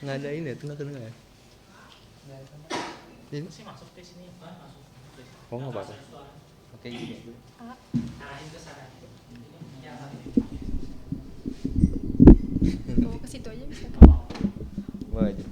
ngadain ya tengah-tengah ya. Ini sih masuk ke sini, masuk. oh nggak apa-apa. Oke gini. Arahin ke sana. Bawa ke situ aja bisa. Bawa aja.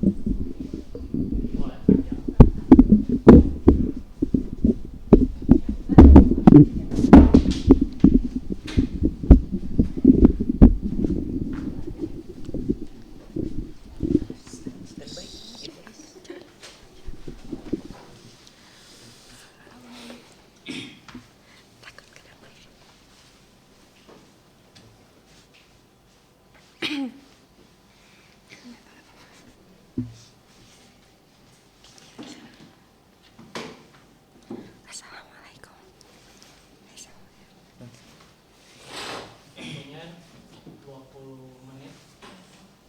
Assalamualaikum. Waktunya 20 menit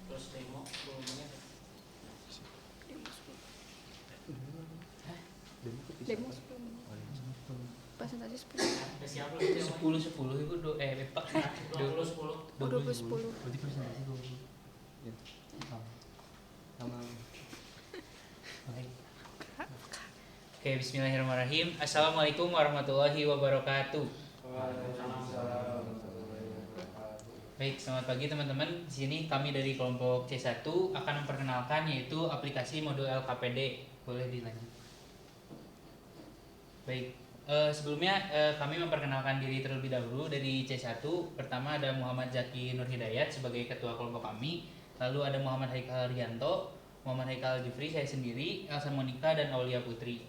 terus demo 10 menit. Demo 10 menit. Presentasi 10. Udah siap belum? 10 itu Pak. 20 10. 20 10. Berarti presentasi 20. Ya. Sama. Oke, bismillahirrahmanirrahim. Assalamualaikum warahmatullahi wabarakatuh. Baik, selamat pagi teman-teman. Di sini kami dari kelompok C1 akan memperkenalkan yaitu aplikasi modul LKPD. Boleh dilanjut. Baik, sebelumnya kami memperkenalkan diri terlebih dahulu dari C1. Pertama ada Muhammad Zaki Nur Hidayat sebagai ketua kelompok kami. Lalu ada Muhammad Haikal Rianto, Muhammad Haikal Jufri, saya sendiri, Elsa Monika, dan Aulia Putri.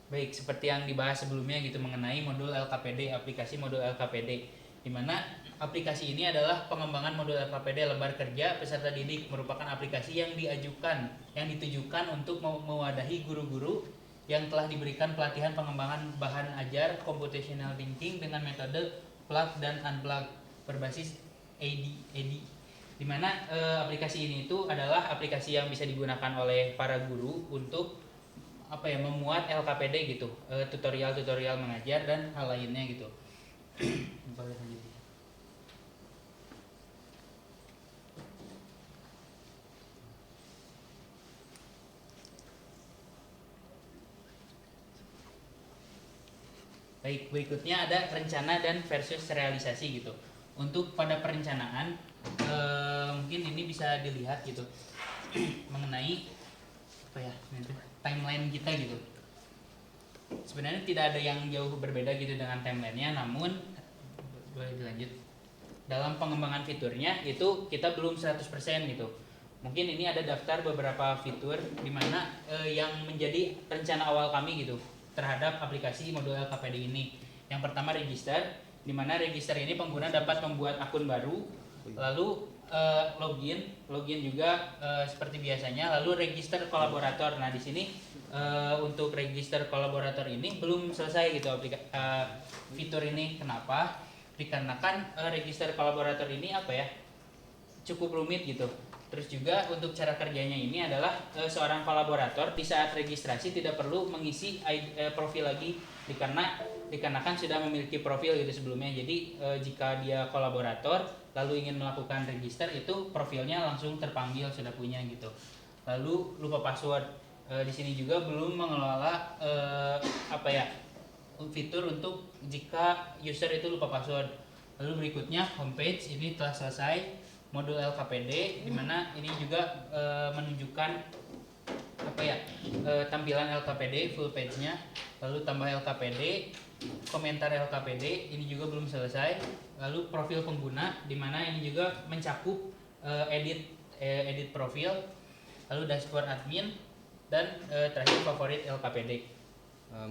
Baik, seperti yang dibahas sebelumnya gitu mengenai modul LKPD, aplikasi modul LKPD, di mana aplikasi ini adalah pengembangan modul LKPD lembar kerja peserta didik, merupakan aplikasi yang ditujukan untuk mewadahi guru-guru yang telah diberikan pelatihan pengembangan bahan ajar computational thinking dengan metode plug dan unplug berbasis AD, di mana aplikasi ini itu adalah aplikasi yang bisa digunakan oleh para guru untuk memuat LKPD gitu, tutorial-tutorial mengajar dan hal lainnya gitu. Boleh lanjut. Baik, berikutnya ada rencana dan versus realisasi gitu. Untuk pada perencanaan mungkin ini bisa dilihat gitu mengenai timeline kita gitu. Sebenarnya tidak ada yang jauh berbeda gitu dengan timelinenya, namun boleh dilanjut. Dalam pengembangan fiturnya itu kita belum 100% gitu. Mungkin ini ada daftar beberapa fitur di mana yang menjadi rencana awal kami gitu terhadap aplikasi modul LKPD ini. Yang pertama register, di mana register ini pengguna dapat membuat akun baru, lalu login juga seperti biasanya, lalu register kolaborator. Nah di sini untuk register kolaborator ini belum selesai gitu fitur ini. Kenapa? Dikarenakan register kolaborator ini cukup rumit gitu. Terus juga untuk cara kerjanya ini adalah seorang kolaborator di saat registrasi tidak perlu mengisi profil lagi dikarenakan sudah memiliki profil gitu sebelumnya. Jadi jika dia kolaborator lalu ingin melakukan register itu profilnya langsung terpanggil sudah punya gitu. Lalu lupa password. Di sini juga belum mengelola fitur untuk jika user itu lupa password. Lalu berikutnya homepage ini telah selesai modul LKPD, di mana ini juga menunjukkan tampilan LKPD full page-nya, lalu tambah LKPD, komentar LKPD ini juga belum selesai, lalu profil pengguna di mana ini juga mencakup edit profil, lalu dashboard admin, dan terakhir favorit LKPD.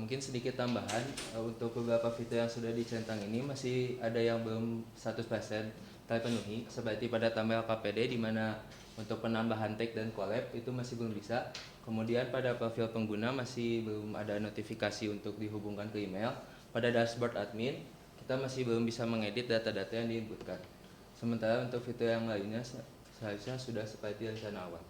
Mungkin sedikit tambahan untuk beberapa fitur yang sudah dicentang ini masih ada yang belum 100% terpenuhi seperti pada tambah LKPD di mana untuk penambahan tag dan collab itu masih belum bisa. Kemudian pada profil pengguna masih belum ada notifikasi untuk dihubungkan ke email. Pada dashboard admin kita masih belum bisa mengedit data-data yang diinputkan. Sementara untuk fitur yang lainnya seharusnya sudah seperti rencana awal.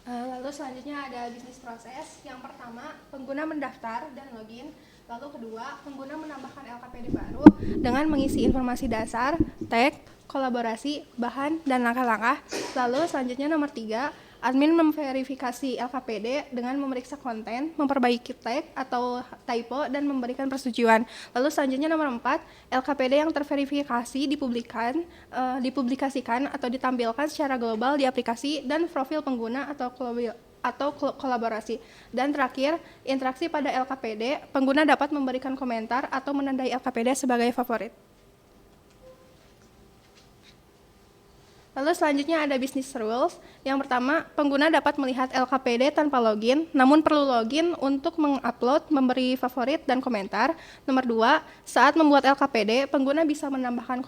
Lalu Lalu selanjutnya ada bisnis proses. Yang pertama, pengguna mendaftar dan login. Lalu kedua, pengguna menambahkan LKPD baru dengan mengisi informasi dasar, tag, kolaborasi, bahan, dan langkah-langkah. Lalu selanjutnya nomor 3, admin memverifikasi LKPD dengan memeriksa konten, memperbaiki tag atau typo, dan memberikan persetujuan. Lalu selanjutnya nomor 4, LKPD yang terverifikasi dipublikasikan atau ditampilkan secara global di aplikasi dan profil pengguna atau kolaborasi. Dan terakhir, interaksi pada LKPD, pengguna dapat memberikan komentar atau menandai LKPD sebagai favorit. Lalu selanjutnya ada business rules. Yang pertama, pengguna dapat melihat LKPD tanpa login, namun perlu login untuk mengupload, memberi favorit, dan komentar. Nomor 2, saat membuat LKPD, pengguna bisa menambahkan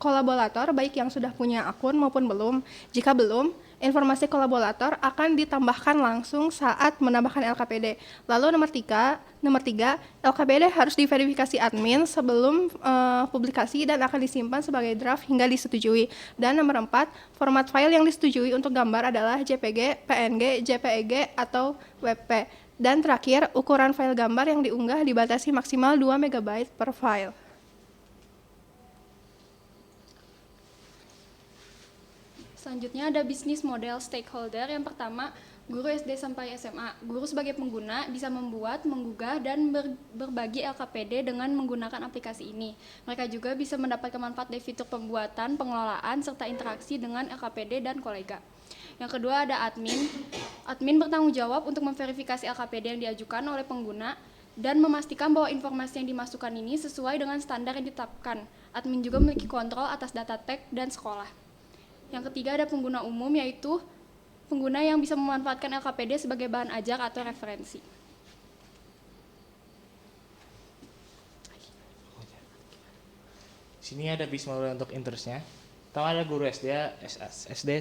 kolaborator baik yang sudah punya akun maupun belum. Jika belum, informasi kolaborator akan ditambahkan langsung saat menambahkan LKPD. Lalu nomor 3, LKPD harus diverifikasi admin sebelum publikasi dan akan disimpan sebagai draft hingga disetujui. Dan nomor 4, format file yang disetujui untuk gambar adalah JPG, PNG, JPEG, atau WebP. Dan terakhir, ukuran file gambar yang diunggah dibatasi maksimal 2 MB per file. Selanjutnya ada bisnis model stakeholder. Yang pertama, guru SD sampai SMA. Guru sebagai pengguna bisa membuat, menggugah, dan berbagi LKPD dengan menggunakan aplikasi ini. Mereka juga bisa mendapatkan manfaat dari fitur pembuatan, pengelolaan, serta interaksi dengan LKPD dan kolega. Yang kedua ada admin. Admin bertanggung jawab untuk memverifikasi LKPD yang diajukan oleh pengguna dan memastikan bahwa informasi yang dimasukkan ini sesuai dengan standar yang ditetapkan. Admin juga memiliki kontrol atas data tag dan sekolah. Yang ketiga ada pengguna umum, yaitu pengguna yang bisa memanfaatkan LKPD sebagai bahan ajar atau referensi. Sini ada bisnis model untuk interestnya. Pertama ada guru SD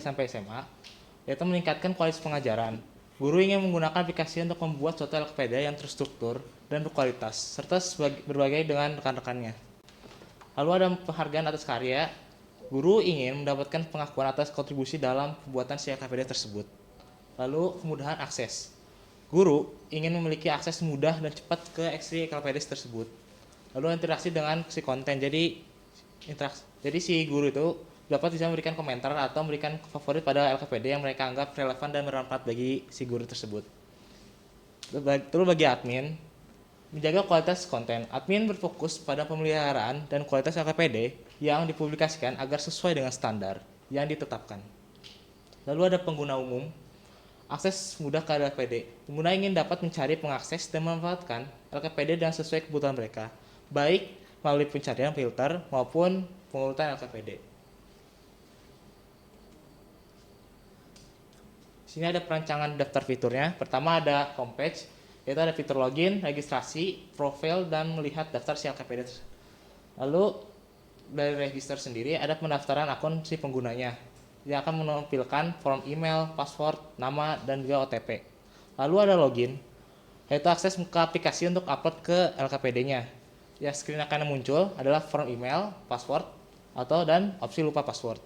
sampai SMA, yaitu meningkatkan kualitas pengajaran. Guru ingin menggunakan aplikasi untuk membuat suatu LKPD yang terstruktur dan berkualitas, serta berbagai dengan rekan-rekannya. Lalu ada penghargaan atas karya. Guru ingin mendapatkan pengakuan atas kontribusi dalam pembuatan si LKPD tersebut. Lalu kemudahan akses. Guru ingin memiliki akses mudah dan cepat ke si LKPD tersebut. Lalu interaksi dengan si konten. Jadi si guru itu dapat bisa memberikan komentar atau memberikan favorit pada LKPD yang mereka anggap relevan dan bermanfaat bagi si guru tersebut. Terus bagi admin, menjaga kualitas konten. Admin berfokus pada pemeliharaan dan kualitas LKPD yang dipublikasikan agar sesuai dengan standar yang ditetapkan. Lalu ada pengguna umum. Akses mudah ke LKPD. Pengguna ingin dapat mencari, mengakses, dan memanfaatkan LKPD dan sesuai kebutuhan mereka, baik melalui pencarian filter maupun pengurutan LKPD. Sini ada perancangan daftar fiturnya. Pertama ada homepage, yaitu ada fitur login, registrasi, profil, dan melihat daftar si LKPD. Lalu dari register sendiri ada pendaftaran akun si penggunanya yang akan menampilkan form email, password, nama, dan juga OTP. Lalu ada login, yaitu akses ke aplikasi untuk upload ke LKPD-nya. Ya, screen akan muncul adalah form email, password, dan opsi lupa password.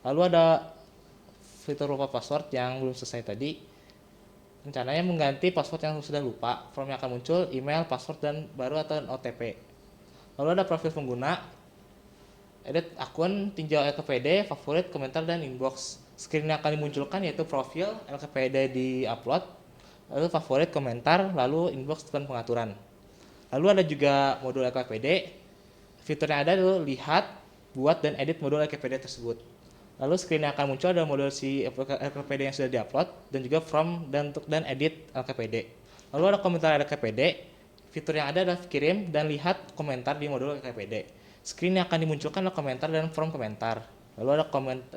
Lalu ada fitur lupa password yang belum selesai tadi. Rencananya mengganti password yang sudah lupa. Form yang akan muncul email, password, dan baru atau OTP. Lalu ada profil pengguna. Edit akun, tinjau LKPD, favorit, komentar, dan inbox. Screen yang akan dimunculkan yaitu profil, LKPD di-upload, lalu favorit, komentar, lalu inbox dan pengaturan. Lalu ada juga modul LKPD. Fitur yang ada adalah lihat, buat, dan edit modul LKPD tersebut. Lalu screen yang akan muncul adalah modul si LKPD yang sudah di-upload, dan juga form dan edit LKPD. Lalu ada komentar LKPD. Fitur yang ada adalah kirim dan lihat komentar di modul LKPD. Screen yang akan dimunculkan adalah komentar dan form komentar. Lalu ada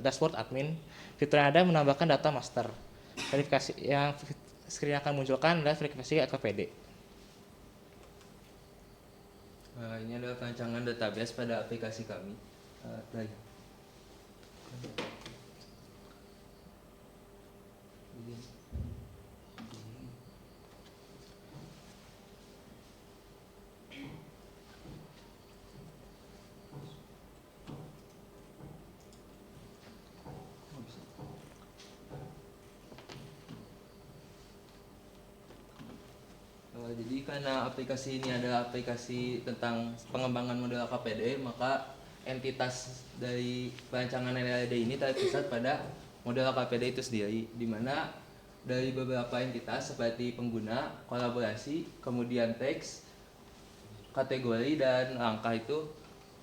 dashboard admin. Fitur yang ada menambahkan data master. Verifikasi yang screen yang akan munculkan adalah verifikasi LKPD. Ini adalah rancangan database pada aplikasi kami. Lagi. Jadi karena aplikasi ini adalah aplikasi tentang pengembangan model KPD, maka entitas dari perancangan LED ini terpusat pada model KPD itu sendiri, di mana dari beberapa entitas seperti pengguna, kolaborasi, kemudian teks, kategori, dan angka itu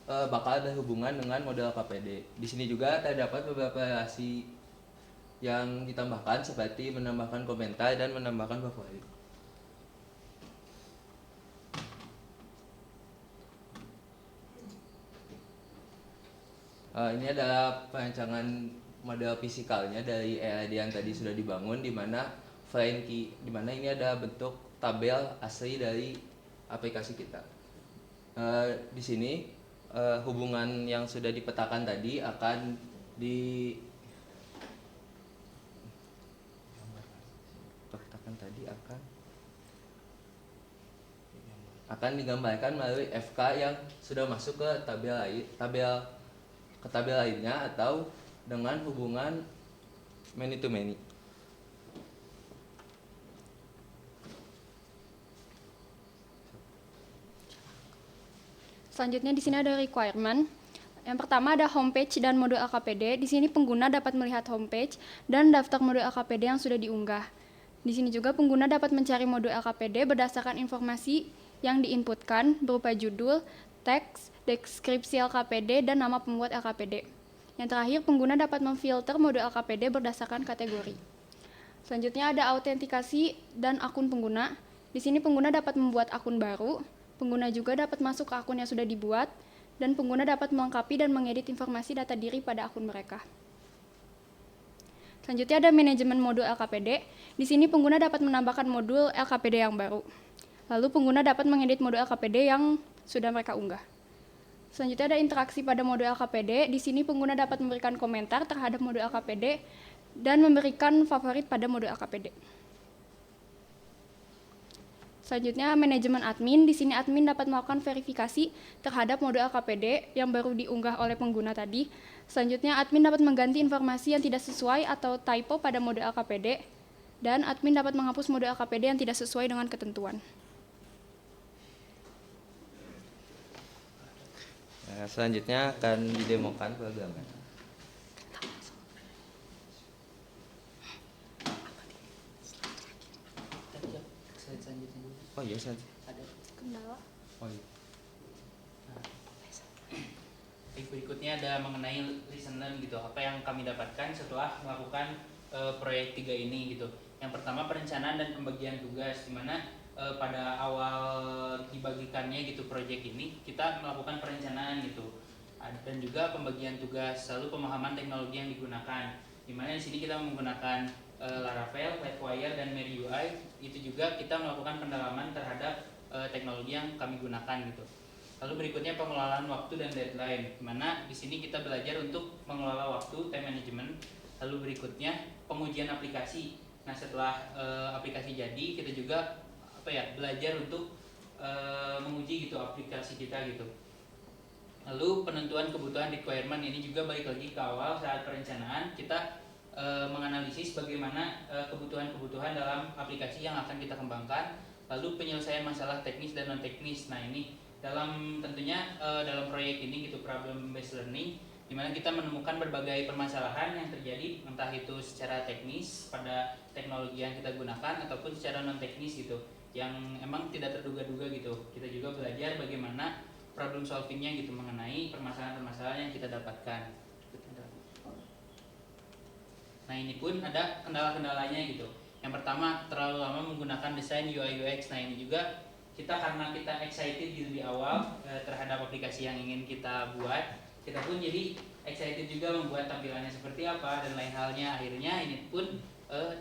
bakal ada hubungan dengan model KPD. Di sini juga terdapat beberapa relasi yang ditambahkan seperti menambahkan komentar dan menambahkan favorit. Ini adalah perancangan model fisikalnya dari LED yang tadi sudah dibangun, di mana foreign key, di mana ini ada bentuk tabel asli dari aplikasi kita. Di sini hubungan yang sudah dipetakan tadi akan akan digambarkan melalui FK yang sudah masuk ke tabel lainnya atau dengan hubungan many to many. Selanjutnya di sini ada requirement. Yang pertama ada homepage dan modul AKPD. Di sini pengguna dapat melihat homepage dan daftar modul AKPD yang sudah diunggah. Di sini juga pengguna dapat mencari modul AKPD berdasarkan informasi yang diinputkan berupa judul, teks, deskripsi LKPD, dan nama pembuat LKPD. Yang terakhir, pengguna dapat memfilter modul LKPD berdasarkan kategori. Selanjutnya ada autentikasi dan akun pengguna. Di sini pengguna dapat membuat akun baru, pengguna juga dapat masuk ke akun yang sudah dibuat, dan pengguna dapat melengkapi dan mengedit informasi data diri pada akun mereka. Selanjutnya ada manajemen modul LKPD. Di sini pengguna dapat menambahkan modul LKPD yang baru. Lalu pengguna dapat mengedit modul LKPD yang sudah mereka unggah. Selanjutnya ada interaksi pada modul LKPD. Di sini pengguna dapat memberikan komentar terhadap modul LKPD dan memberikan favorit pada modul LKPD. Selanjutnya manajemen admin. Di sini admin dapat melakukan verifikasi terhadap modul LKPD yang baru diunggah oleh pengguna tadi. Selanjutnya admin dapat mengganti informasi yang tidak sesuai atau typo pada modul LKPD, dan admin dapat menghapus modul LKPD yang tidak sesuai dengan ketentuan. Selanjutnya akan didemokan programnya. Oh iya, Ada. Kendala. Oh iya. Baik, berikutnya ada mengenai listener gitu. Apa yang kami dapatkan setelah melakukan proyek 3 ini gitu. Yang pertama perencanaan dan pembagian tugas, di mana pada awal dibagikannya gitu proyek ini kita melakukan perencanaan gitu. Dan juga pembagian tugas, lalu pemahaman teknologi yang digunakan. Di mana di sini kita menggunakan Laravel, Lightwire, dan MariaUI. Itu juga kita melakukan pendalaman terhadap teknologi yang kami gunakan gitu. Lalu berikutnya pengelolaan waktu dan deadline, di mana di sini kita belajar untuk mengelola waktu, time management. Lalu berikutnya pengujian aplikasi. Nah, setelah aplikasi jadi, kita juga belajar untuk menguji gitu aplikasi kita gitu. Lalu penentuan kebutuhan requirement, ini juga balik lagi ke awal saat perencanaan kita menganalisis bagaimana kebutuhan-kebutuhan dalam aplikasi yang akan kita kembangkan. Lalu penyelesaian masalah teknis dan non teknis. Nah, ini tentunya dalam proyek ini gitu problem based learning, di mana kita menemukan berbagai permasalahan yang terjadi, entah itu secara teknis pada teknologi yang kita gunakan ataupun secara non teknis gitu, yang emang tidak terduga-duga gitu. Kita juga belajar bagaimana problem solvingnya gitu mengenai permasalahan-permasalahan yang kita dapatkan. Nah, ini pun ada kendala-kendalanya gitu. Yang pertama, terlalu lama menggunakan desain UI UX. Nah, ini juga karena kita excited gitu di awal terhadap aplikasi yang ingin kita buat, kita pun jadi excited juga membuat tampilannya seperti apa dan lain halnya. Akhirnya ini pun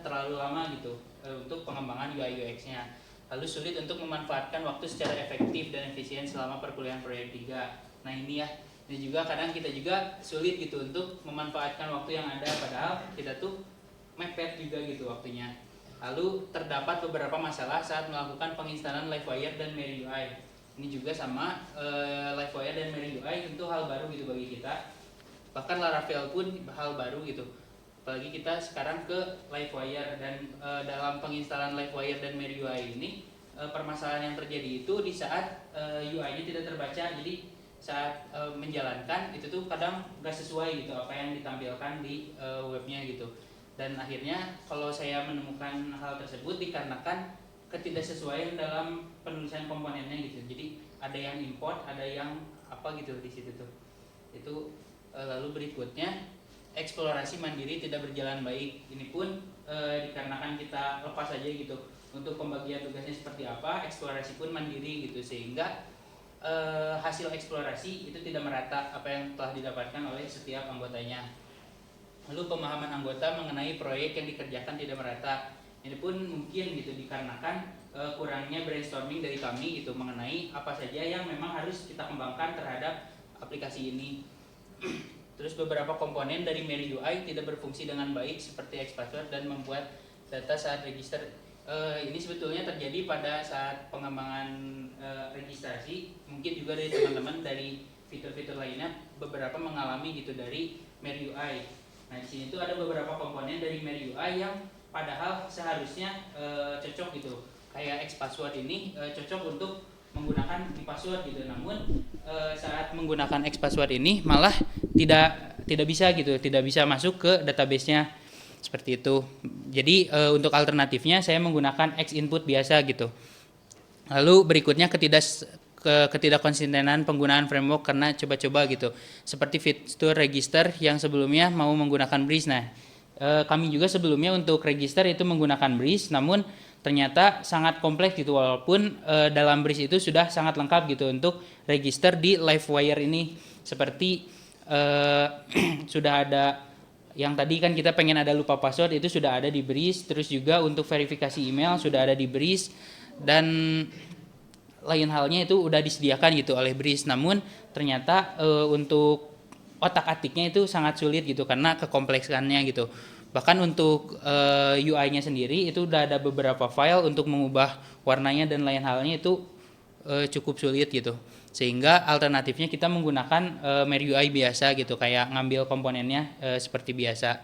terlalu lama gitu untuk pengembangan UI UX-nya. Lalu sulit untuk memanfaatkan waktu secara efektif dan efisien selama perkuliahan proyek 3. Nah, ini juga kadang kita juga sulit gitu untuk memanfaatkan waktu yang ada, padahal kita tuh mepet juga gitu waktunya. Lalu terdapat beberapa masalah saat melakukan penginstalan Livewire dan MariaUI. Ini juga sama, Livewire dan MariaUI tentu hal baru gitu bagi kita. Bahkan Laravel pun hal baru gitu. Apalagi kita sekarang ke Livewire, dan dalam penginstalan Livewire dan MariaUI ini permasalahan yang terjadi itu di saat UI-nya tidak terbaca. Jadi saat menjalankan itu tuh kadang nggak sesuai gitu apa yang ditampilkan di webnya gitu. Dan akhirnya kalau saya menemukan hal tersebut dikarenakan ketidaksesuaian dalam penulisan komponennya gitu. Jadi ada yang import, ada yang apa gitu di situ tuh. Itu lalu berikutnya eksplorasi mandiri tidak berjalan baik. Ini pun dikarenakan kita lepas aja gitu. Untuk pembagian tugasnya seperti apa, eksplorasi pun mandiri gitu, sehingga hasil eksplorasi itu tidak merata apa yang telah didapatkan oleh setiap anggotanya. Lalu pemahaman anggota mengenai proyek yang dikerjakan tidak merata. Ini pun mungkin gitu dikarenakan kurangnya brainstorming dari kami gitu mengenai apa saja yang memang harus kita kembangkan terhadap aplikasi ini. Terus beberapa komponen dari Mary UI tidak berfungsi dengan baik seperti Xpassword dan membuat data saat register. Ini sebetulnya terjadi pada saat pengembangan registrasi. Mungkin juga dari teman-teman dari fitur-fitur lainnya beberapa mengalami gitu dari Mary UI. Nah di sini tuh ada beberapa komponen dari Mary UI yang padahal seharusnya cocok gitu. Kayak Xpassword ini cocok untuk menggunakan di password gitu. Namun saat menggunakan Xpassword ini malah tidak bisa gitu, tidak bisa masuk ke database-nya seperti itu. Jadi untuk alternatifnya saya menggunakan Xinput biasa gitu. Lalu berikutnya ketidakkonsistenan penggunaan framework karena coba-coba gitu. Seperti fitur register yang sebelumnya mau menggunakan Breeze. Nah, kami juga sebelumnya untuk register itu menggunakan Breeze, namun ternyata sangat kompleks gitu walaupun dalam Breeze itu sudah sangat lengkap gitu untuk register di Livewire ini. Seperti sudah ada yang tadi kan kita pengen ada lupa password itu sudah ada di Breeze, terus juga untuk verifikasi email sudah ada di Breeze, dan lain halnya itu udah disediakan gitu oleh Breeze. Namun ternyata untuk otak-atiknya itu sangat sulit gitu karena kekompleksannya gitu. Bahkan untuk UI-nya sendiri itu udah ada beberapa file untuk mengubah warnanya dan lain halnya itu cukup sulit gitu. Sehingga alternatifnya kita menggunakan Mary UI biasa gitu, kayak ngambil komponennya seperti biasa.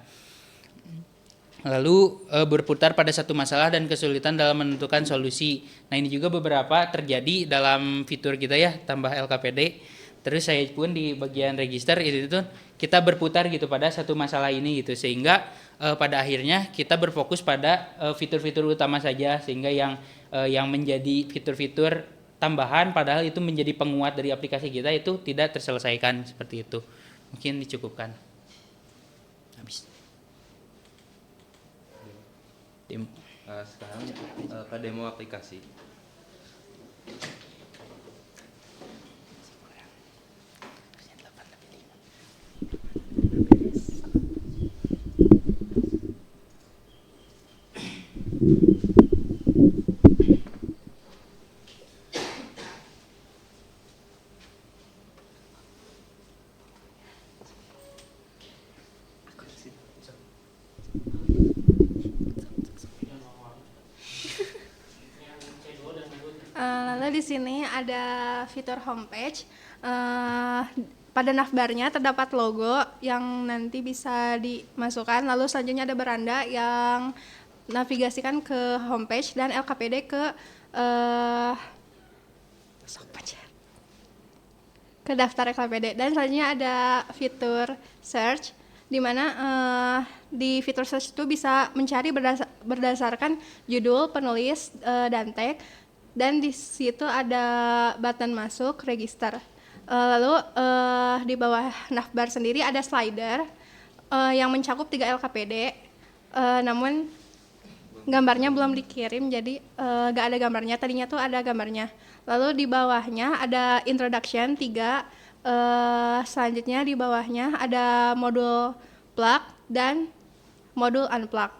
Lalu berputar pada satu masalah dan kesulitan dalam menentukan solusi. Nah ini juga beberapa terjadi dalam fitur kita ya, tambah LKPD. Terus saya pun di bagian register itu tuh kita berputar gitu pada satu masalah ini gitu, sehingga pada akhirnya kita berfokus pada fitur-fitur utama saja, sehingga yang menjadi fitur-fitur tambahan padahal itu menjadi penguat dari aplikasi kita itu tidak terselesaikan seperti itu. Mungkin dicukupkan. Habis. Sekarang ke demo aplikasi. Lalu di sini ada fitur homepage. Pada navbarnya terdapat logo yang nanti bisa dimasukkan. Lalu selanjutnya ada beranda yang navigasikan ke homepage dan LKPD ke daftar LKPD. Dan selanjutnya ada fitur search, di mana di fitur search itu bisa mencari berdasarkan judul, penulis, dan tag. Dan di situ ada button masuk, register. Lalu di bawah navbar sendiri ada slider yang mencakup 3 LKPD. Namun gambarnya belum dikirim, jadi nggak ada gambarnya. Tadinya tuh ada gambarnya. Lalu di bawahnya ada introduction 3. Selanjutnya di bawahnya ada modul plug dan modul unplug.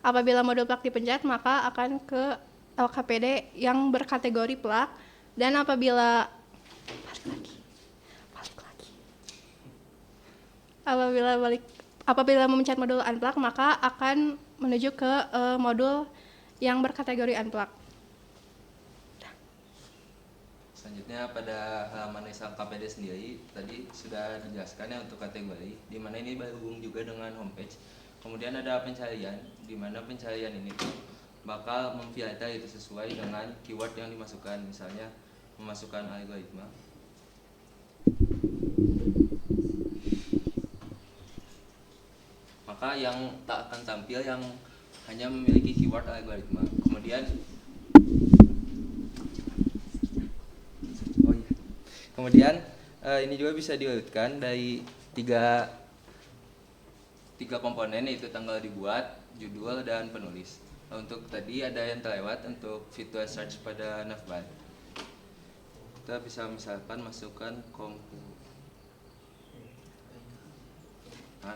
Apabila modul plug dipencet, maka akan ke LKPD yang berkategori plug, dan apabila memencet modul unplug, maka akan menuju ke modul yang berkategori unplug. Selanjutnya pada halaman LKPD sendiri tadi sudah dijelaskan ya untuk kategori, di mana ini berhubung juga dengan homepage. Kemudian ada pencarian, di mana pencarian ini tuh bakal memfilter itu sesuai dengan keyword yang dimasukkan, misalnya memasukkan algoritma. Maka yang tak akan tampil yang hanya memiliki keyword algoritma. Kemudian ini juga bisa diurutkan dari tiga komponen, yaitu tanggal dibuat, judul, dan penulis. Untuk tadi ada yang terlewat untuk fitur search pada navbar. Kita bisa misalkan masukkan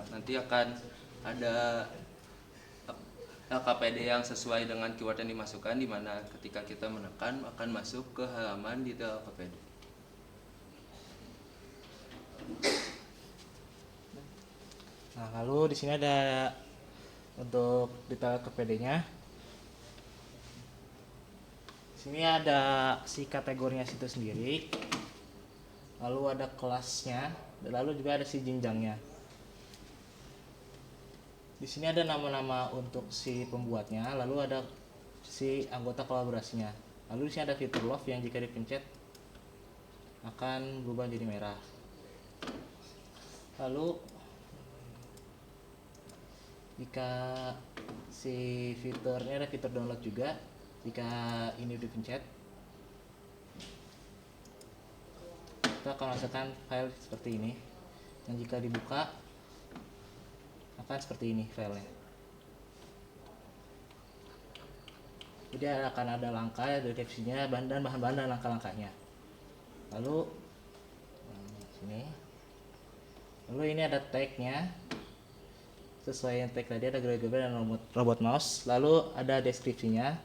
nanti akan ada LKPD yang sesuai dengan keyword yang dimasukkan, di mana ketika kita menekan akan masuk ke halaman detail LKPD. Nah, lalu di sini ada untuk detail LKPD-nya. Di sini ada si kategorinya situ sendiri. Lalu ada kelasnya, dan lalu juga ada si jenjangnya. Di sini ada nama-nama untuk si pembuatnya, lalu ada si anggota kolaborasinya. Lalu di sini ada fitur love yang jika dipencet akan berubah jadi merah. Lalu jika si fiturnya ada fitur download juga, jika ini dipencet kita akan menghasilkan file seperti ini, yang jika dibuka akan seperti ini filenya. Jadi akan ada langkah, ada deskripsinya, dan bahan-bahan dan langkah-langkahnya. Lalu sini, lalu ini ada tag-nya. Sesuai yang tag tadi ada grabber dan robot mouse. Lalu ada deskripsinya,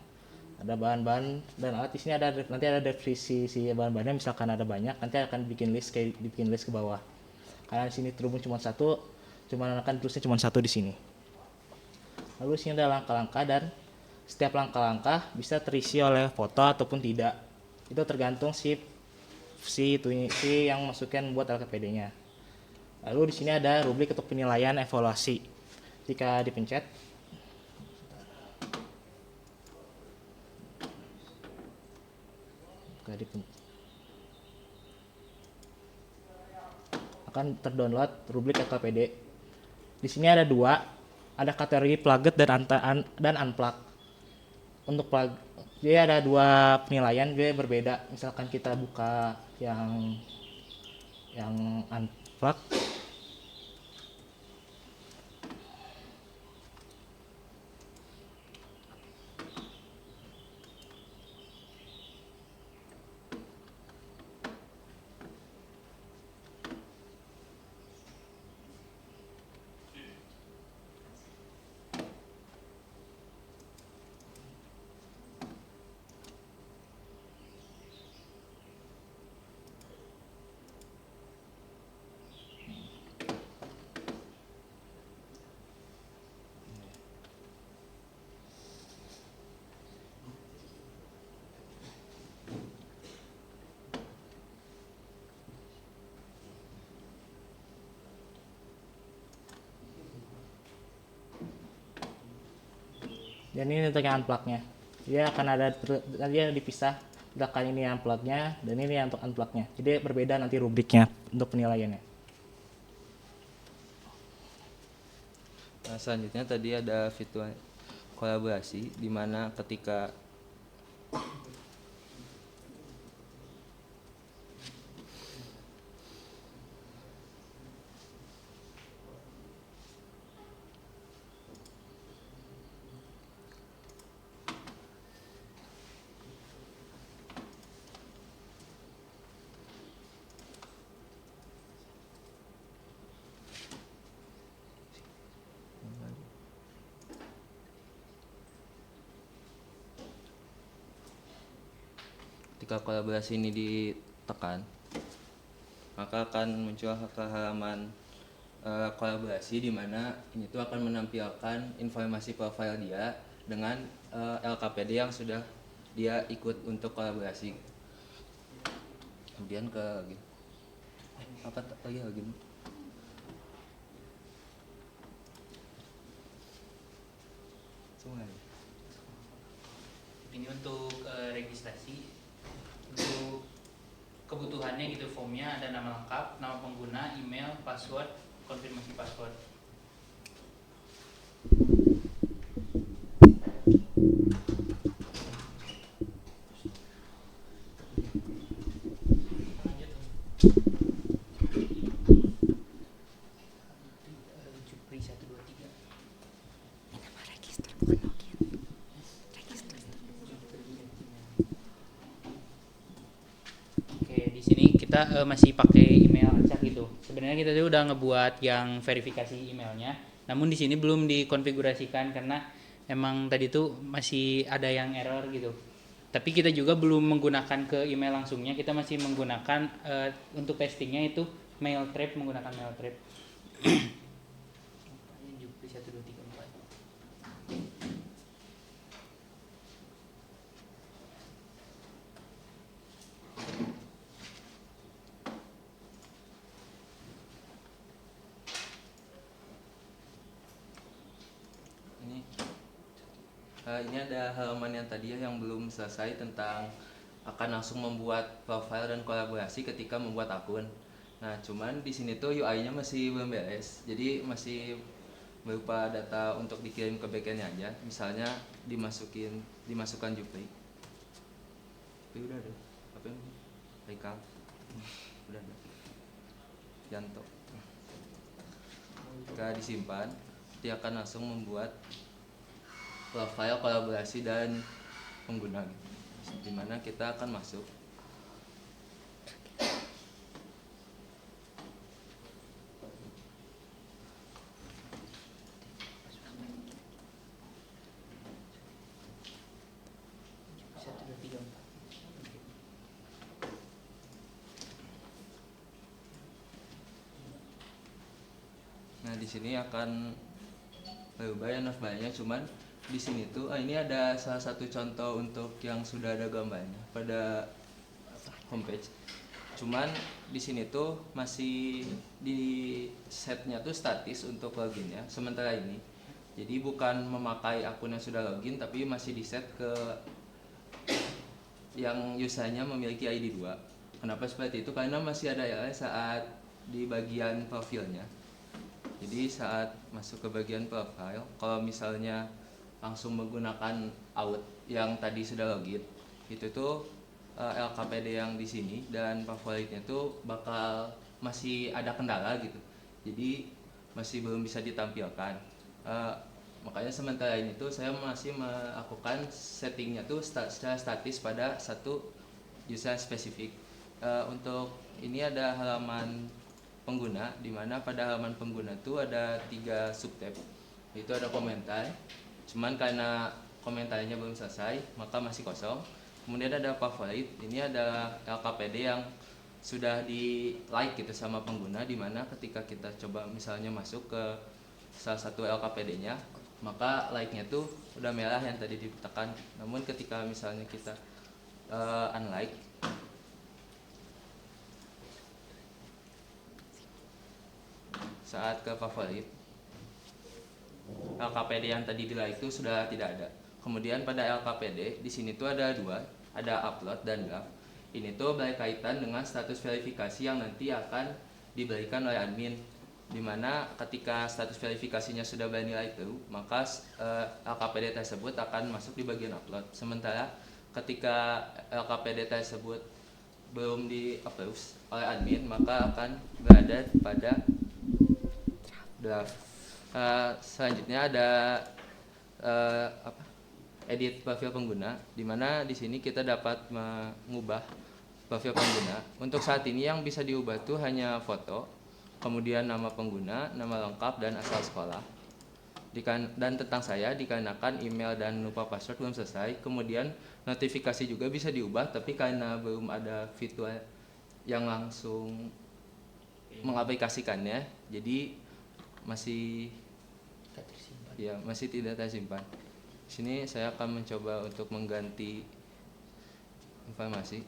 ada bahan-bahan dan alat. Di sini ada nanti ada deskripsi si bahan-bahannya, misalkan ada banyak, nanti akan bikin list ke bawah. Karena di sini terhubung cuma satu, akan tulisnya cuma satu di sini. Lalu di sini ada langkah-langkah, dan setiap langkah-langkah bisa terisi oleh foto ataupun tidak. Itu tergantung si yang masukkan buat LKPD-nya. Lalu di sini ada rubrik untuk penilaian evaluasi. Jika dipencet akan terdownload rubrik LKPD. Di sini ada dua, ada kategori plugged dan unplug. Untuk plug, jadi ada dua penilaian, dia berbeda. Misalkan kita buka yang unplug, dan ini untuk yang unplug-nya. Dia akan ada dia dipisah, misalkan ini unplug-nya dan ini untuk unplug-nya. Jadi berbeda nanti rubriknya untuk penilaiannya. Nah, selanjutnya tadi ada fitur kolaborasi, di mana ketika kolaborasi ini ditekan, maka akan muncul ke halaman kolaborasi, di mana ini tuh akan menampilkan informasi profil dia dengan LKPD yang sudah dia ikut untuk kolaborasi. Kemudian ke lagi apa lagi semua. Ini untuk registrasi. Untuk kebutuhannya gitu, formnya ada nama lengkap, nama pengguna, email, password, konfirmasi password. Lanjut. Jupri 123. Oke, di sini kita masih pakai email acak gitu. Sebenarnya kita tuh udah ngebuat yang verifikasi emailnya, namun di sini belum dikonfigurasikan karena emang tadi tuh masih ada yang error gitu. Tapi kita juga belum menggunakan ke email langsungnya, kita masih menggunakan untuk testingnya itu Mailtrap, menggunakan Mailtrap. Jupri 1234. Ini ada halaman yang tadi ya yang belum selesai tentang akan langsung membuat profile dan kolaborasi ketika membuat akun. Nah, cuman di sini tuh UI-nya masih belum beres. Jadi masih berupa data untuk dikirim ke backend-nya aja. Misalnya dimasukkan Jupri. Tapi udah ada. Apa yang Haikal? Udah ada. Janto. Jika disimpan, dia akan langsung membuat profile, kolaborasi, dan pengguna dimana kita akan masuk. Nah, di sini akan berubah ya navbarnya, cuman di sini tuh ini ada salah satu contoh untuk yang sudah ada gambarnya pada homepage. Cuman di sini tuh masih di setnya tuh statis untuk loginnya sementara ini. Jadi bukan memakai akun yang sudah login, tapi masih di set ke yang usernya memiliki ID 2. Kenapa seperti itu? Karena masih ada error saat di bagian profilnya. Jadi saat masuk ke bagian profile, kalau misalnya langsung menggunakan out yang tadi sudah login, itu tuh LKPD yang di sini dan favoritnya tuh bakal masih ada kendala gitu. Jadi masih belum bisa ditampilkan. Makanya sementara ini tuh saya masih melakukan settingnya tuh secara statis pada satu user spesifik. Untuk ini ada halaman pengguna, di mana pada halaman pengguna tuh ada 3 subtab. Itu ada komentar, cuman karena komentarnya belum selesai maka masih kosong. Kemudian ada favorit, ini ada LKPD yang sudah di like gitu sama pengguna, dimana ketika kita coba misalnya masuk ke salah satu LKPD-nya, maka like-nya tuh udah merah yang tadi ditekan. Namun ketika misalnya kita unlike, saat ke favorit, LKPD yang tadi di like itu sudah tidak ada. Kemudian pada LKPD di sini tuh ada 2, ada upload dan draft. Ini tuh berkaitan dengan status verifikasi yang nanti akan diberikan oleh admin, dimana ketika status verifikasinya sudah bernilai true, maka LKPD tersebut akan masuk di bagian upload. Sementara ketika LKPD tersebut belum di-approve oleh admin, maka akan berada pada draft. Selanjutnya ada edit profil pengguna, di mana di sini kita dapat mengubah profil pengguna. Untuk saat ini yang bisa diubah tuh hanya foto, kemudian nama pengguna, nama lengkap, dan asal sekolah. Dan tentang saya, dikarenakan email dan lupa password belum selesai. Kemudian notifikasi juga bisa diubah, tapi karena belum ada fitur yang langsung mengaplikasikannya, jadi masih tidak tersimpan. Di sini saya akan mencoba untuk mengganti informasi.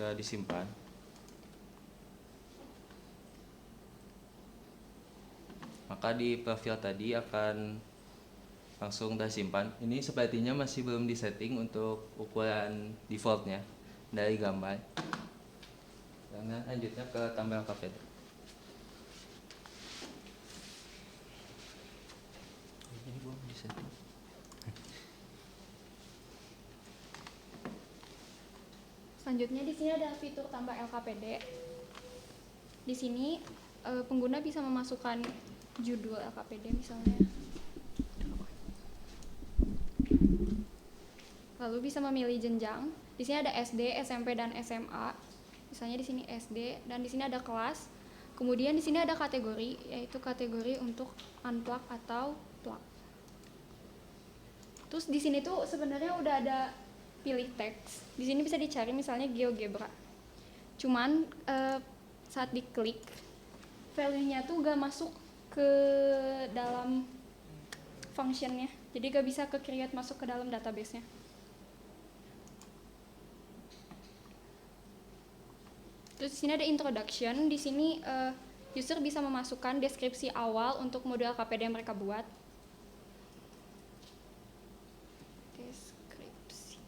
jika disimpan. Maka di profil tadi akan langsung tersimpan. Ini sepertinya masih belum disetting untuk ukuran defaultnya dari gambar. Dan lanjutnya ke tambah LKPD. Ini belum disetting. Selanjutnya di sini ada fitur tambah LKPD. Di sini pengguna bisa memasukkan judul LKPD misalnya. Lalu bisa memilih jenjang. Di sini ada SD, SMP dan SMA. Misalnya di sini SD dan di sini ada kelas. Kemudian di sini ada kategori, yaitu kategori untuk unplug atau plug. Terus di sini tuh sebenarnya udah ada pilih teks. Di sini bisa dicari misalnya GeoGebra. Cuman saat diklik value-nya tuh gak masuk ke dalam functionnya. Jadi gak bisa ke create masuk ke dalam database-nya. Terus di sini ada introduction. Di sini user bisa memasukkan deskripsi awal untuk modul LKPD yang mereka buat. Deskripsi.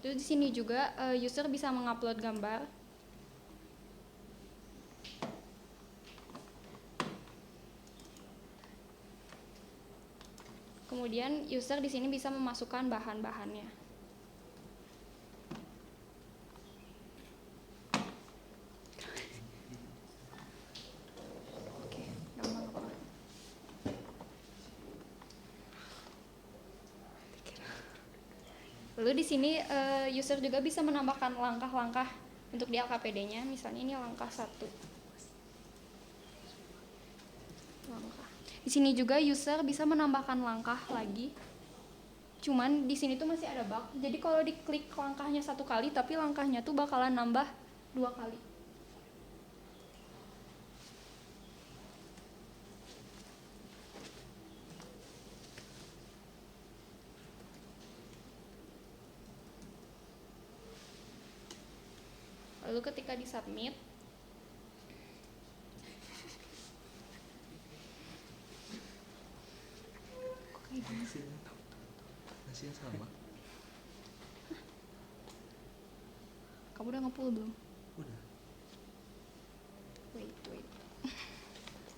Terus di sini juga user bisa mengupload gambar. Kemudian user di sini bisa memasukkan bahan-bahannya. Oke, gampang kok. Lalu di sini user juga bisa menambahkan langkah-langkah untuk di LKPD-nya. Misalnya ini langkah 1. Langkah. Di sini juga user bisa menambahkan langkah lagi. Cuman di sini tuh masih ada bug. Jadi kalau diklik langkahnya 1 kali, tapi langkahnya tuh bakalan nambah 2 kali. Lalu ketika disubmit, Hasilnya sama. kamu udah nge-pull belum? Udah. Wait.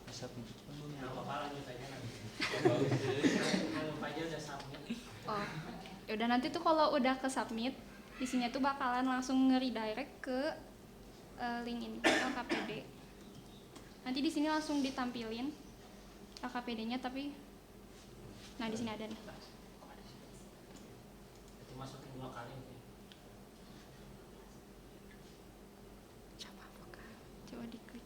Submit. Nggak apa-apa, lanjut aja nanti. Anggap aja udah submit. Oh, yaudah nanti tuh kalau udah ke submit, di sini tuh bakalan langsung nge-redirect ke link ini, LKPD. Nanti di sini langsung ditampilin LKPD-nya, tapi nah di sini ada nih. Itu masukin 2 kali nih. Coba diklik.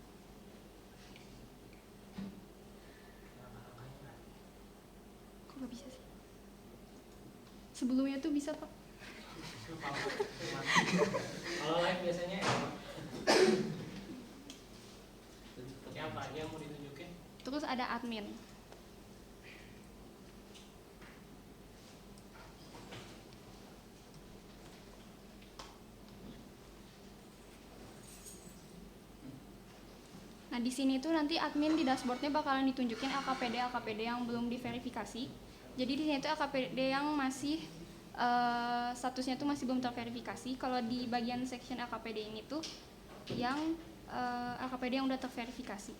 Langkah-langkahnya. Kok nggak bisa sih? Sebelumnya tuh bisa, Pak. Kalau live biasanya ya apa aja yang mau ditunjukin? Terus ada admin. Nah, di sini tuh nanti admin di dashboardnya bakalan ditunjukin LKPD yang belum diverifikasi. Jadi di sini tuh LKPD yang masih statusnya tuh masih belum terverifikasi. Kalau di bagian section LKPD ini tuh yang LKPD yang udah terverifikasi.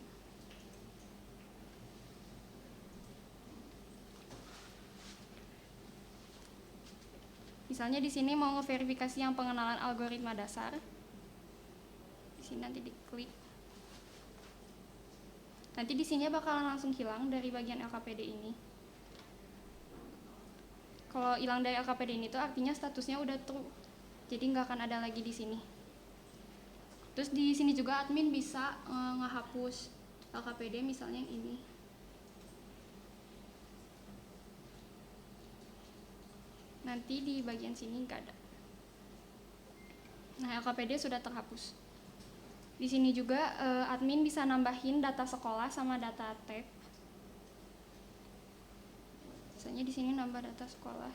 Misalnya di sini mau ngeverifikasi yang pengenalan algoritma dasar. Di sini nanti diklik. Nanti di sini bakalan langsung hilang dari bagian LKPD ini. Kalau hilang dari LKPD ini tuh artinya statusnya udah true. Jadi nggak akan ada lagi di sini. Terus di sini juga admin bisa ngehapus LKPD misalnya yang ini. Nanti di bagian sini nggak ada. Nah, LKPD sudah terhapus. Di sini juga admin bisa nambahin data sekolah sama data tag. Misalnya di sini nambah data sekolah.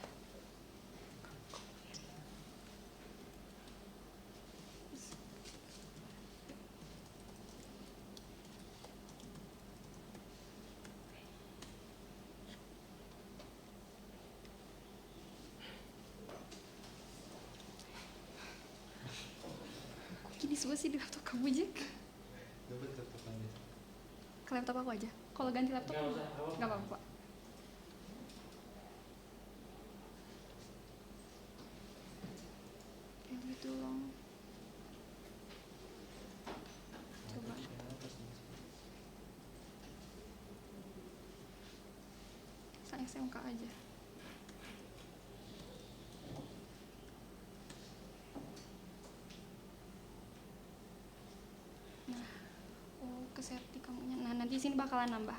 siswa sih di laptop kamu, Jack? Ke laptop aku aja. Kalau ganti laptop Nggak usah, apa-apa. nggak apa-apa. Yang itu long. Coba. Saya SMK aja. Nah, oh ke serti kamunya. Nah, nanti sini bakalan nambah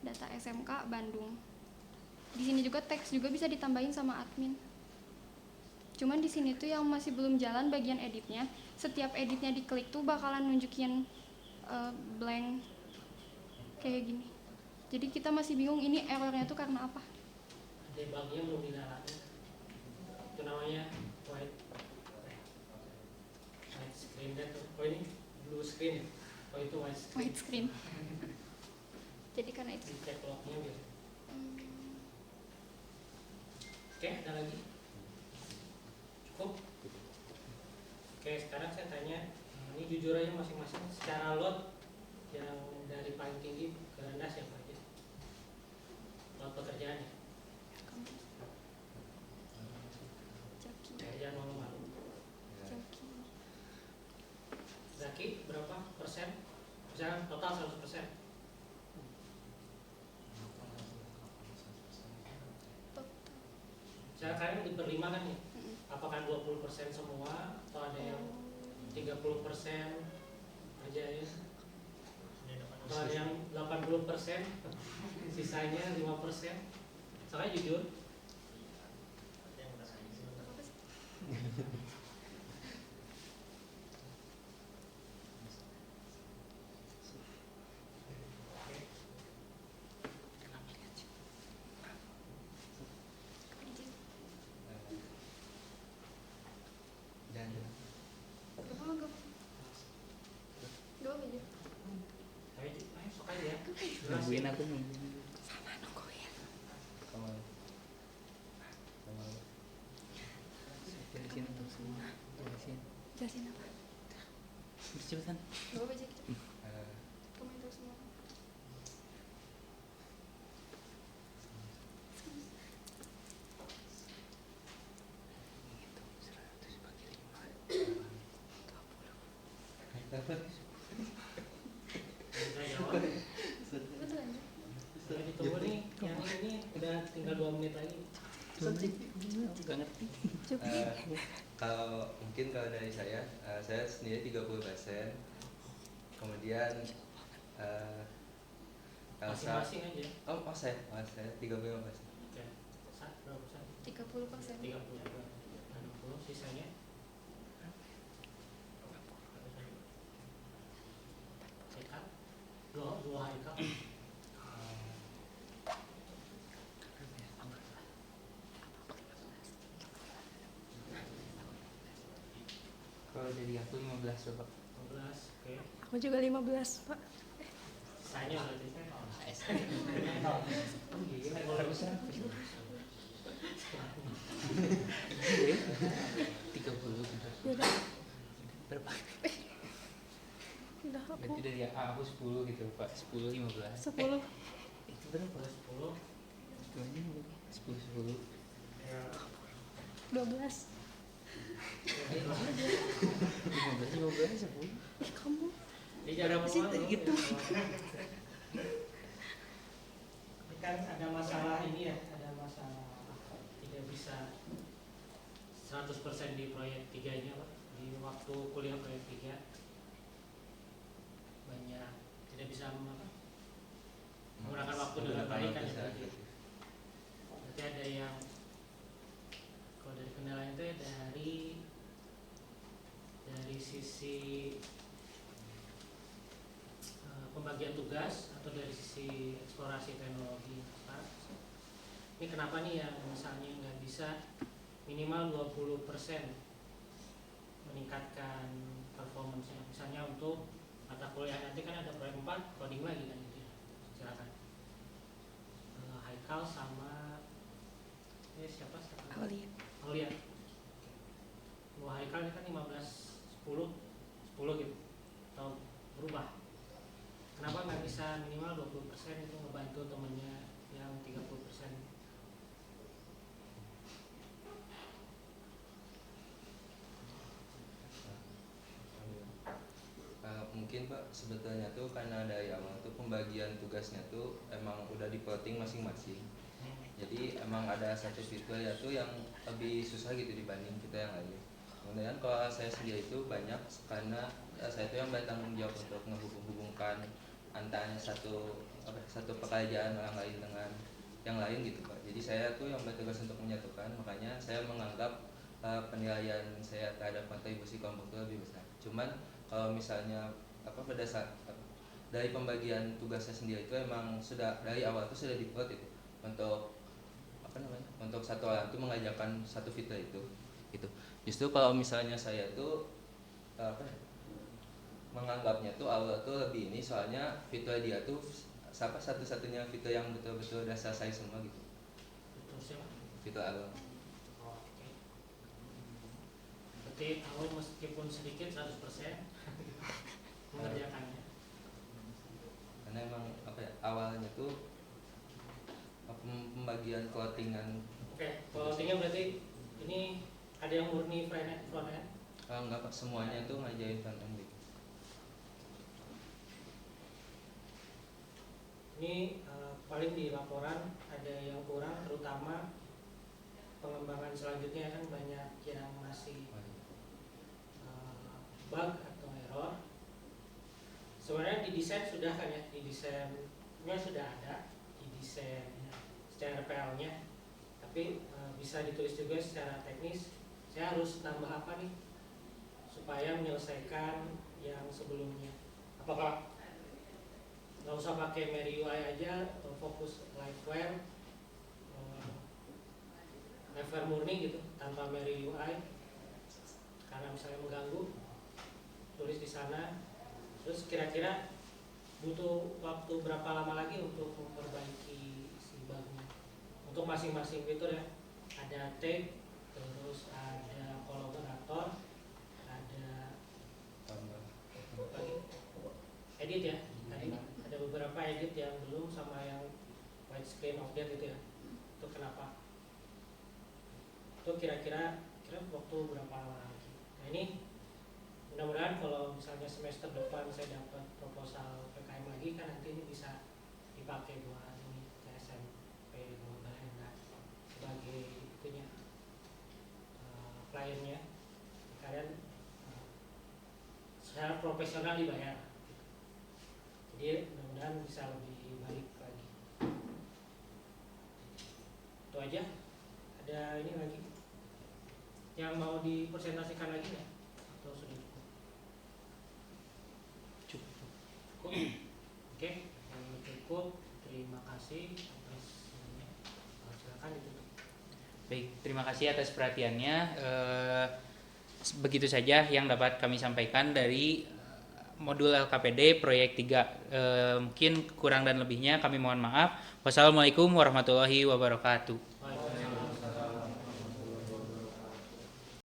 data SMK Bandung. Di sini juga teks juga bisa ditambahin sama admin. Cuman di sini tuh yang masih belum jalan bagian editnya. Setiap editnya diklik tuh bakalan nunjukin blank kayak gini. Jadi kita masih bingung ini errornya tuh karena apa. Debugnya belum dinyalain. Itu namanya white screen dan oh ini blue screen. Oh itu white screen. White screen. Jadi karena itu. Dicek lognya gitu. Oke, ada lagi? Cukup? Oke, sekarang saya tanya, ini jujur aja masing-masing secara load yang dari paling tinggi ke rendah siapa aja? Load pekerjaannya? Jaki. Jangan malu-malu. Jaki. Zaki, berapa persen? Misalnya total 100%. Misalnya kalian berlima kan nih? Apakah 20% semua atau ada yang 30% kerjain atau ada yang 80% sisanya 5%? Soalnya jujur ayo sok aja ya. Nungguin Jelasin. aku nungguin. Sama nungguin. Jelasin untuk semua. Jelasin. Jelasin apa? Cepetan. Gak apa Jaki. Kamu yang tahu semua. Bisa jawab. Betul aja. Saya ditunggu nih, yang ini udah tinggal 2 menit lagi. Gak ngerti. Kalau mungkin kalau dari saya sendiri 30%. Kemudian Elsa, Masing-masing aja. saya 35%. Oke. Berapa persen? 30%. 30. 60 sisanya. Haikal? Dua Haikal. Kalau dari aku 15 coba. 15, oke. Aku juga 15, Pak. Sisanya berarti. Harusnya 30 Yaudah, berapa? udah aku Berarti dari aku 10 gitu Pak. 10 15. 10. Itu berapa? 10. Gimana nih? 10 10. 12. 15 15 10. Ih, kamu. Jadi jangan Sih, malu-malu. gitu. Ini kan ada masalah ini ya, ada masalah tidak bisa 100% di proyek 3-nya Pak. Di waktu kuliah proyek 3 banyak tidak bisa menggunakan waktu dengan baik kan ya. Berarti ada yang kalau dari kendalanya itu ya dari sisi pembagian tugas atau dari sisi eksplorasi teknologi. Pak, ini kenapa nih yang misalnya nggak bisa minimal 20% meningkatkan performance-nya, misalnya untuk mata kuliah nanti kan ada proyek 4 coding lagi kan gitu ya. Silakan. Haikal sama siapa? Aulia. Aulia. Haikal ini kan 15 10 bantu temennya yang 30%. Mungkin Pak, sebetulnya tuh karena dari awal tuh pembagian tugasnya tuh emang udah di plotting masing-masing. Jadi emang ada satu fitur ya tuh yang lebih susah gitu dibanding kita yang lain. Kemudian kalau saya sendiri itu banyak karena saya itu yang bertanggung jawab untuk menghubung-hubungkan antara satu pekerjaan orang lain dengan yang lain gitu Pak. Jadi saya tuh yang bertugas untuk menyatukan, makanya saya menganggap penilaian saya terhadap kontribusi kelompok itu lebih besar. Cuman kalau misalnya dari pembagian tugasnya sendiri itu emang sudah dari awal itu sudah diplot itu untuk untuk satu orang itu mengajarkan satu fitur itu gitu. Justru kalau misalnya saya tuh menganggapnya tuh awal tuh lebih ini, soalnya fitur dia tuh satu-satunya fitur yang betul-betul udah selesai semua gitu. Betul siapa? Fitur awal. Oke. Berarti awal meskipun sedikit 100% mengerjakannya. Karena emang awalnya tuh pembagian clothingan. Oke, clothingan berarti ini ada yang murni front end? Enggak Pak, semuanya tuh ngajarin front end gitu. Ini paling di laporan ada yang kurang, terutama pengembangan selanjutnya kan banyak yang masih bug atau error. Sebenarnya di desain sudah kan ya, di desainnya sudah ada, di desain secara RPL-nya, tapi bisa ditulis juga secara teknis. Saya harus nambah apa nih supaya menyelesaikan yang sebelumnya? Apakah nggak usah pakai MariUI aja, atau fokus Liveware, Liveware murni gitu tanpa MariUI karena misalnya mengganggu, tulis di sana. Terus kira-kira butuh waktu berapa lama lagi untuk memperbaiki si bugnya untuk masing-masing fitur ya? Ada tag, terus ada kolaborator, ada edit ya, tadi ada beberapa edit yang belum, sama yang white screen update itu ya. Itu kenapa? Itu kira-kira waktu berapa lama lagi? Nah ini mudah-mudahan kalau misalnya semester depan saya dapat proposal PKM lagi, kan nanti ini bisa dipakai buat ini SMP Global Hendra sebagai itunya kliennya. Kalian secara profesional dibayar, jadi mudah-mudahan bisa lebih baik lagi. Itu aja. Ada ini lagi yang mau dipresentasikan lagi ya, atau sudah cukup? Oke, cukup. Terima kasih atas ini. Silakan ditutup. Baik, terima kasih atas perhatiannya. Begitu saja yang dapat kami sampaikan dari modul LKPD proyek 3. Mungkin kurang dan lebihnya kami mohon maaf. Wassalamualaikum warahmatullahi wabarakatuh.